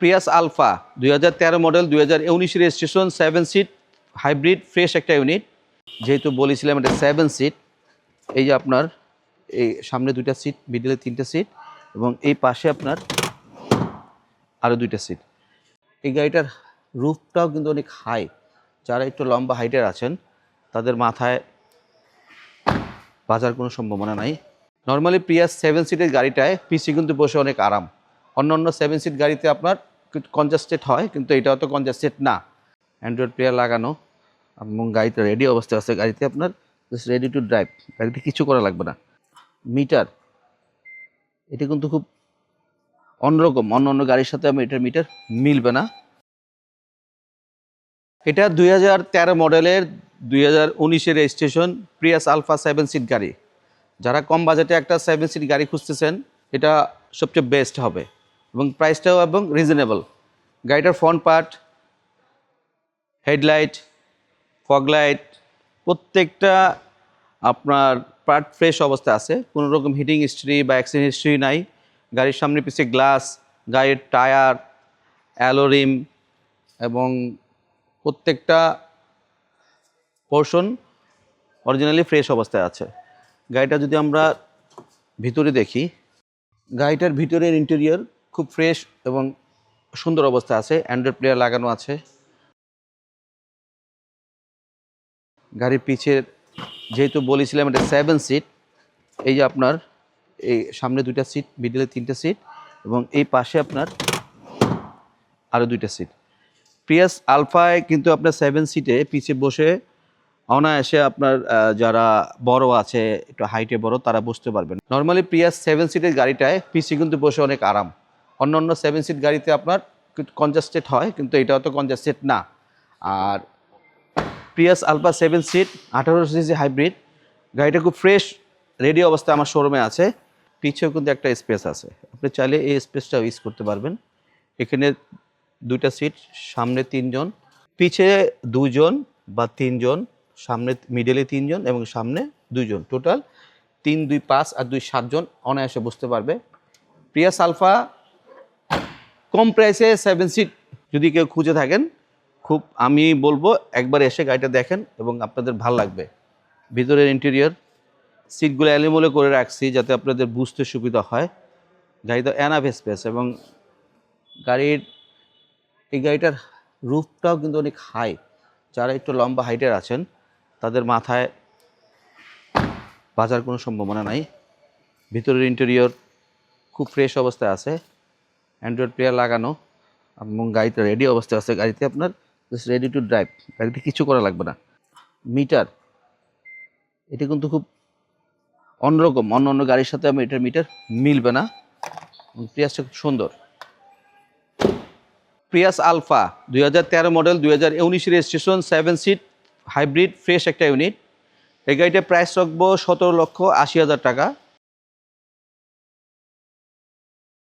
Prius Alpha 2013 model 2019 registration 7 seat hybrid fresh একটা unit. যেহেতু বলেছিলাম এটা 7 সিট, এই যে আপনার এই সামনে 2টা সিট, মিডলে 3টা সিট এবং এই পাশে আপনার আরও 2টা সিট। এই গাড়িটার রুফটাও কিন্তু অনেক হাই। যারা একটু লম্বা হাইটের আছেন তাদের মাথায় বাজার কোনো সম্ভাবনা নাই। নর্মালি প্রিয়াস 7 সিটের গাড়িটায় পিসি কিন্তু বসে অনেক আরাম। অন্য 7 সিট গাড়িতে আপনার কনজাস্টেড হয়, কিন্তু এটা অত কনজাস্টেড না। অ্যান্ড্রয়েড প্লেয়ার লাগানো এবং গাড়িতে রেডি অবস্থায় আছে। গাড়িতে আপনার জাস্ট রেডি টু ড্রাইভ, গাড়িতে কিছু করা লাগবে না। মিটার এটা কিন্তু খুব অন্যরকম, অন্য গাড়ির সাথে আমি এটার মিটার মিলবে না। এটা 2013 মডেলের 2019 রেজিস্ট্রেশন প্রিয়াস আলফা 7 সিট গাড়ি। যারা কম বাজেটে একটা 7 সিট গাড়ি খুঁজতেছেন এটা সবচেয়ে বেস্ট হবে এবং প্রাইসটাও এবং রিজনেবল। গাড়িটার ফ্রন্ট পার্ট, হেডলাইট, ফগলাইট প্রত্যেকটা আপনার পার্ট ফ্রেশ অবস্থায় আছে। কোনো রকম হিটিং হিস্ট্রি বা অ্যাক্সিডেন্ট হিস্ট্রি নাই। গাড়ির সামনে পিছিয়ে গ্লাস, গাড়ির টায়ার, অ্যালোরিম এবং প্রত্যেকটা পোর্শন অরিজিনালি ফ্রেশ অবস্থায় আছে। গাড়িটা যদি আমরা ভিতরে দেখি, গাড়িটার ভিতরের ইন্টেরিয়র খুব ফ্রেশ এবং সুন্দর অবস্থায় আছে। অ্যান্ড্রয়েড প্লেয়ার লাগানো আছে। গাড়ির পিছের যেহেতু বলেছিলাম এটা 7 সিট, এই যে আপনার এই সামনে 2টা সিট, মিডলে 3টা সিট এবং এই পাশে আপনার আরও 2টা সিট। প্রিয়াস আলফায় কিন্তু আপনার 7 সিটে পিছে বসে অনায়াসে আপনার যারা বড় আছে, একটু হাইটে বড়, তারা বুঝতে পারবেন। নর্মালি প্রিয়াস 7 সিটের গাড়িটায় পিছে কিন্তু বসে অনেক আরাম। অন্য 7 সিট গাড়িতে আপনার কনজাস্টেড হয়, কিন্তু এটা অত কনজাস্টেড না। আর Prius Alpha 7 seat 18 CC hybrid গাড়িটা খুব ফ্রেশ রেডি অবস্থায় আমার শোরুমে আছে। পিছেও কিন্তু একটা স্পেস আছে, আপনি চাইলে এই স্পেসটাও ইউজ করতে পারবেন। এখানে 2টা সিট, সামনে 3 জন, পিছে 2 জন বা 3 জন, সামনে মিডলে 3 জন এবং সামনে 2 জন, টোটাল 3, 2, 5 আর 2, 7 জন অনায়াসে বসতে পারবে। প্রিয়াস আলফা কম প্রাইসে 7 সিট যদি কেউ খুঁজে থাকেন, খুব আমি বলবো একবার এসে গাড়িটা দেখেন এবং আপনাদের ভালো লাগবে। ভিতরের ইন্টেরিয়র সিটগুলো এলোমেলো করে রাখছি যাতে আপনাদের বুঝতে সুবিধা হয়। গাড়িতে এনাফ স্পেস এবং এই গাড়িটার রুফটাও কিন্তু অনেক হাই। যারা একটু লম্বা হাইটের আছেন তাদের মাথায় বাজার কোনো সম্ভাবনা নাই। ভিতরের ইন্টেরিয়র খুব ফ্রেশ অবস্থায় আছে। অ্যান্ড্রয়েড প্লেয়ার লাগানো এবং গাড়িতে রেডি অবস্থায় আছে। গাড়িতে আপনার জাস্ট রেডি টু ড্রাইভ, গাড়িতে কিছু করা লাগবে না। মিটার এটা কিন্তু খুব অন্যরকম, অন্য গাড়ির সাথে আমি এটার মিটার মিলবে না। প্রিয়াসটা খুব সুন্দর। Prius Alpha 2013 model 2019 registration 7 seat hybrid fresh একটা ইউনিট। এই গাড়িটার প্রাইস রাখবো 17,80,000 টাকা।